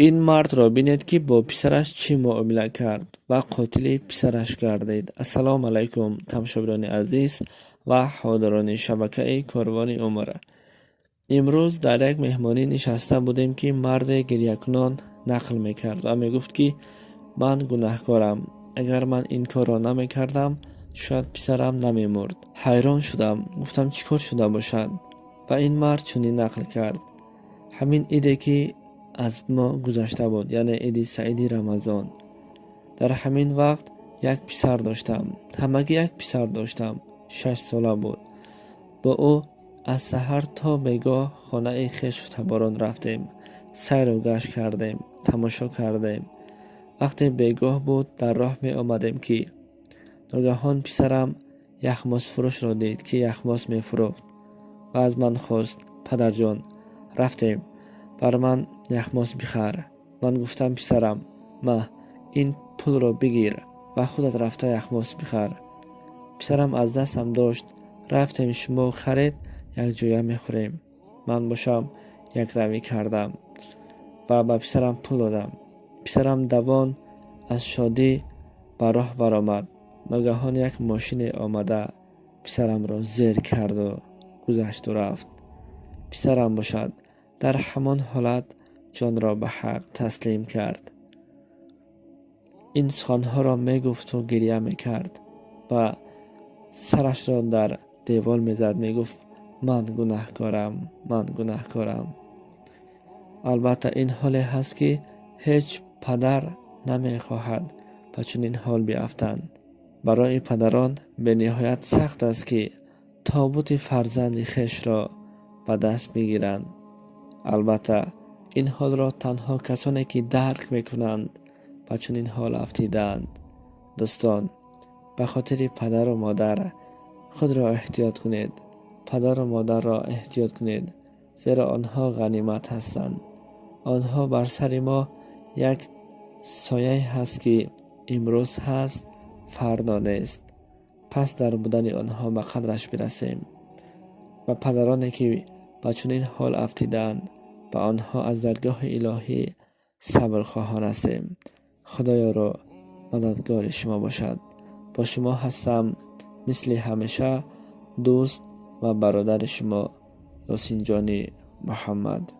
این مرد را بینید که با پسرش چی معامله کرد و قاتل پسرش گردید. السلام علیکم تماشاگران عزیز و حاضران شبکه کاروان عمر. امروز در یک مهمانی نشسته بودیم که مرد گریه‌کنان نقل میکرد و میگفت که من گناهکارم، اگر من این کار را نمیکردم شاید پسرم نمیمرد. حیران شدم، گفتم چیکار شده باشد؟ و این مرد چنین نقل کرد: همین ایده که از ما گذشته بود، یعنی عید سعید رمضان، در همین وقت یک پسر داشتم، همگی یک پسر داشتم، 6 ساله بود. با او از سحر تا بیگاه خانه خویش و تباران رفتیم، سیر و گشت کردیم، تماشا کردیم. وقتی بیگاه بود در راه می آمدیم که ناگهان پسرم یخماس فروش را دید که یخماس می فروخت و از من خواست: پدر جان، رفتیم، بر من یخماس بخر. من گفتم پسرم، ما این پول را بگیر و خودت رفته یخماس بخر. پسرم از دستم داشت، رفتیم شما خرید، یک جویه میخوریم. من باشم یک روی کردم و به پسرم پول دادم. پسرم دوان از شادی به راه برآمد. ناگهان یک ماشین آمده پسرم را زیر کرد و گذشت و رفت. پسرم باشد در همان حالت جان را به حق تسلیم کرد. این سخنها را می گفت و گریه می کرد و سرش را در دیوال می زد، می گفت من گناهکارم، من گناهکارم. البته این حالی هست که هیچ پدر نمی خواهد به چنین حال بیفتند. برای پدران به نهایت سخت است که تابوت فرزند خویش را به دست بگیرند. البته این حال را تنها کسانی که درک میکنند به چنین حال افتیدند. دوستان، به خاطر پدر و مادر خود را احتیاط کنید. پدر و مادر را احتیاط کنید، زیرا آنها غنیمت هستند. آنها بر سر ما یک سایه هست که امروز هست فردا نیست. پس در بودن آنها به قدرش برسیم. و پدرانی که به چنین حال افتیدند به آنها از درگاه الهی صبر خواهان هستیم. خدایا را مددگار شما باشد. با شما هستم مثل همیشه دوست و برادر شما یاسین جانی محمد.